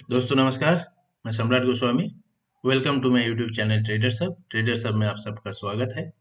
दोस्तों नमस्कार, मैं Samrat Goswami. Welcome to my YouTube channel trader सब में आप सबका स्वागत है।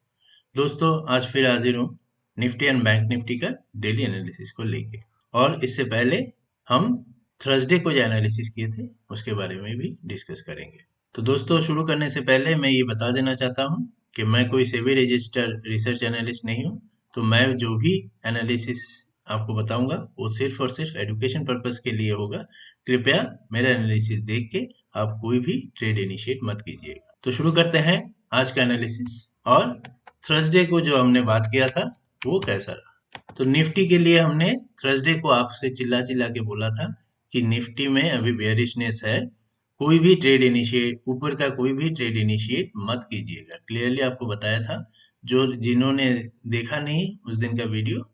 दोस्तों आज फिर हाजिर हूँ निफ्टी एंड बैंक निफ्टी का डेली एनालिसिस को लेके। और इससे पहले हम थर्सडे को जो एनालिसिस किए थे उसके बारे में भी डिस्कस करेंगे। तो दोस्तों शुरू करने से पहले मैं ये बता देना चाहता हूँ कि मैं कोई सेबी रजिस्टर्ड रिसर्च एनालिस्ट नहीं हूँ। तो मैं जो भी एनालिसिस आपको बताऊंगा वो सिर्फ और सिर्फ एजुकेशन पर्पस के लिए होगा। कृपया मेरा एनालिसिस देख के आप कोई भी ट्रेड इनिशिएट मत कीजिएगा। तो शुरू करते हैं आज का एनालिसिस। और थर्सडे को जो हमने बात किया था वो कैसा रहा। तो निफ्टी के लिए हमने थर्सडे को आपसे चिल्ला चिल्ला के बोला था कि निफ्टी में अभी बेयरिशनेस है, कोई भी ट्रेड इनिशिएट, ऊपर का कोई भी ट्रेड इनिशिएट मत कीजिएगा। क्लियरली आपको बताया था। जो जिन्होंने देखा नहीं उस दिन का वीडियो,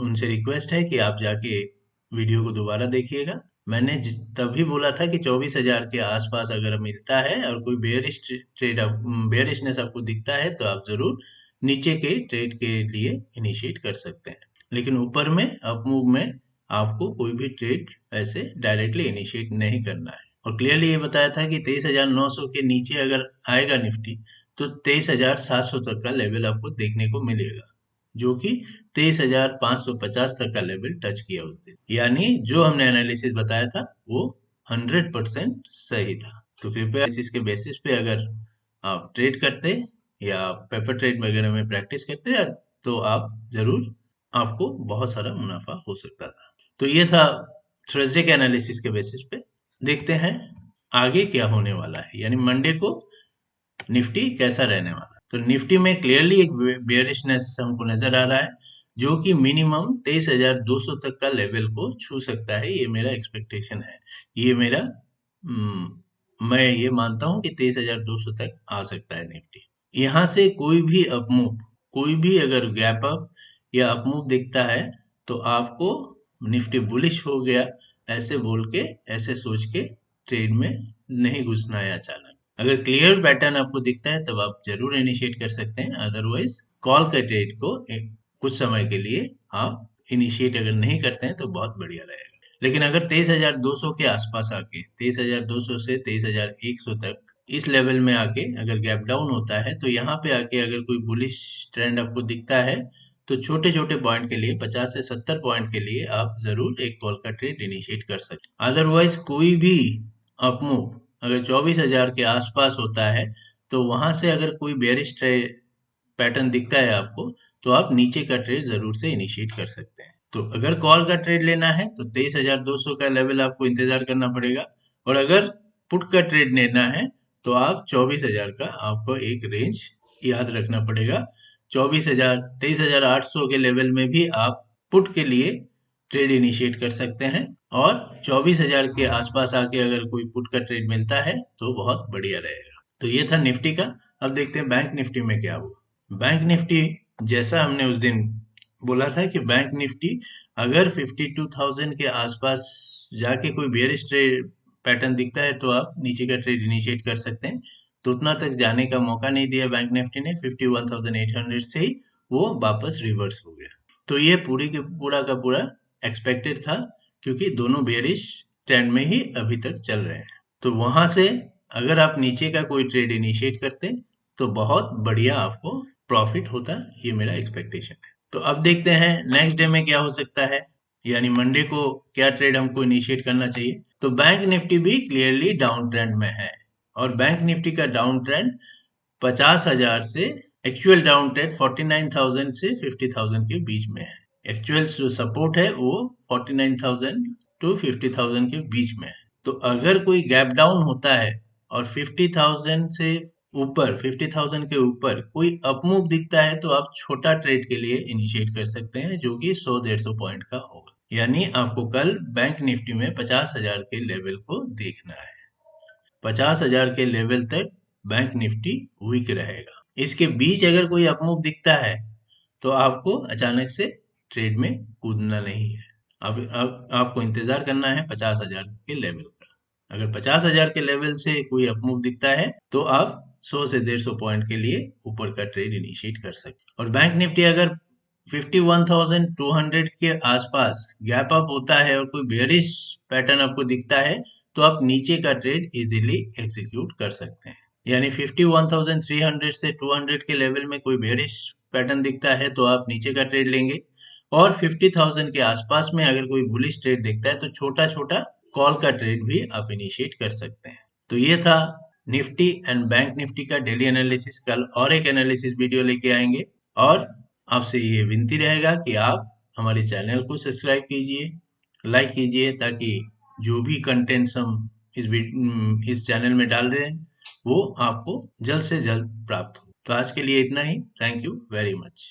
उनसे रिक्वेस्ट है कि आप जाके वीडियो को दोबारा देखिएगा। मैंने तभी बोला था कि 24,000 के आसपास अगर मिलता है और कोई बेयरिशनेस आपको दिखता है तो आप जरूर नीचे के ट्रेड के लिए इनिशिएट कर सकते हैं। लेकिन ऊपर में अप मूव में आपको कोई भी ट्रेड ऐसे डायरेक्टली इनिशिएट नहीं करना है। और क्लियरली ये बताया था कि 23,900 के नीचे अगर आएगा निफ्टी तो 23,700 तक का लेवल आपको देखने को मिलेगा, जो कि 23,550 तक का लेवल टच किया उस दिन। यानी जो हमने एनालिसिस बताया था वो 100% सही था। तो कृपया इसके बेसिस पे अगर आप ट्रेड करते या पेपर ट्रेड वगैरह में प्रैक्टिस करते तो आप जरूर, आपको बहुत सारा मुनाफा हो सकता था। तो ये था थर्सडे के एनालिसिस के बेसिस पे। देखते हैं आगे क्या होने वाला है, यानी मंडे को निफ्टी कैसा रहने वाला है। तो निफ्टी में क्लियरली एक बेयरिशनेस हमको नजर आ रहा है, जो कि मिनिमम 23,200 तक का लेवल को छू सकता है। ये मेरा एक्सपेक्टेशन है। ये मेरा मैं ये मानता हूं कि 23,200 तक आ सकता है निफ्टी। यहाँ से कोई भी अपमूव, कोई भी अगर गैप अप या अपमूव दिखता है तो आपको निफ्टी बुलिश हो गया ऐसे बोल के, ऐसे सोच के ट्रेड में नहीं घुसना है अचानक। अगर क्लियर पैटर्न आपको दिखता है तब आप जरूर इनिशिएट कर सकते हैं। अदरवाइज कॉल का ट्रेड को कुछ समय के लिए आप इनिशिएट अगर नहीं करते हैं तो बहुत बढ़िया रहेगा। लेकिन अगर 23,200 के आसपास आके, 23,200 से 23,100 तक इस लेवल में आके अगर गैप डाउन होता है तो यहाँ पे आके अगर कोई बुलिश ट्रेंड आपको दिखता है तो छोटे छोटे पॉइंट के लिए, 50 से 70 पॉइंट के लिए आप जरूर एक कॉल का ट्रेड इनिशिएट कर सकते हैं। अदरवाइज कोई भी अपमूव अगर 24,000 के आसपास होता है तो वहां से अगर कोई बेरिश पैटर्न दिखता है आपको तो आप नीचे का ट्रेड जरूर से इनिशिएट कर सकते हैं। तो अगर कॉल का ट्रेड लेना है तो 23,200 का लेवल आपको इंतजार करना पड़ेगा। और अगर पुट का ट्रेड लेना है तो आप 24,000 का आपको एक रेंज याद रखना पड़ेगा। 24,000, 23,800 के लेवल में भी आप पुट के लिए ट्रेड इनिशिएट कर सकते हैं। और 24,000 के आसपास आके अगर कोई पुट का ट्रेड मिलता है तो बहुत बढ़िया रहेगा। तो ये था निफ्टी का। अब देखते हैं बैंक निफ्टी में क्या हुआ। बैंक निफ्टी, जैसा हमने उस दिन बोला था कि बैंक निफ्टी अगर 52,000 के आसपास जाके कोई बेयरिश ट्रेड पैटर्न दिखता है तो आप नीचे का ट्रेड इनिशिएट कर सकते हैं। तो उतना तक जाने का मौका नहीं दिया बैंक निफ्टी ने। 51,800 से ही वो वापस रिवर्स हो गया। तो ये पूरा का पूरा एक्सपेक्टेड था, क्योंकि दोनों बेयरिश ट्रेंड में ही अभी तक चल रहे हैं। तो वहां से अगर आप नीचे का कोई ट्रेड इनिशिएट करते तो बहुत बढ़िया आपको प्रॉफिट होता। ये मेरा एक्सपेक्टेशन है। तो अब देखते हैं नेक्स्ट डे में क्या हो सकता है, यानी मंडे को क्या ट्रेड हमको इनिशिएट करना चाहिए। तो बैंक निफ्टी भी क्लियरली डाउन ट्रेंड में है। और बैंक निफ्टी का डाउन ट्रेंड 50,000 से, एक्चुअल डाउन ट्रेंड 49,000 से 50,000 के बीच में है। एक्चुअल जो सपोर्ट है वो 49,000 टू 50,000 के बीच में है। तो अगर कोई गैप डाउन होता है और 50,000 से ऊपर, 50,000 के ऊपर कोई अपमूव दिखता है तो आप छोटा ट्रेड के लिए इनिशिएट कर सकते हैं, जो कि 100-150 पॉइंट का होगा। यानी आपको कल बैंक निफ्टी में 50,000 के लेवल को देखना है। 50,000 के लेवल तक बैंक निफ्टी वीक रहेगा। इसके बीच अगर कोई अपमूव दिखता है तो आपको अचानक से ट्रेड में कूदना नहीं है। अब आपको इंतजार करना है 50,000 के लेवल का। अगर 50,000 के लेवल से कोई अपमूव दिखता है तो आप 100 से 150 पॉइंट के लिए ऊपर का ट्रेड इनिशिएट कर सकते। और बैंक निफ्टी अगर 51,200 के आसपास गैप अप होता है और कोई बेयरिश पैटर्न आपको दिखता है तो आप नीचे का ट्रेड इजीली एग्जीक्यूट कर सकते हैं। यानी 51,300 से 200 के लेवल में कोई बेरिश पैटर्न दिखता है तो आप नीचे का ट्रेड लेंगे, और 50,000 के आसपास में अगर कोई बुलिश ट्रेड दिखता है तो छोटा छोटा कॉल का ट्रेड भी आप इनिशिएट कर सकते हैं। तो ये था निफ्टी एंड बैंक निफ्टी का डेली एनालिसिस। कल और एक एनालिसिस वीडियो लेके आएंगे, और आपसे ये विनती रहेगा कि आप हमारे चैनल को सब्सक्राइब कीजिए, लाइक कीजिए, ताकि जो भी कंटेंट्स हम इस चैनल में डाल रहे हैं वो आपको जल्द से जल्द प्राप्त हो। तो आज के लिए इतना ही। Thank you very much.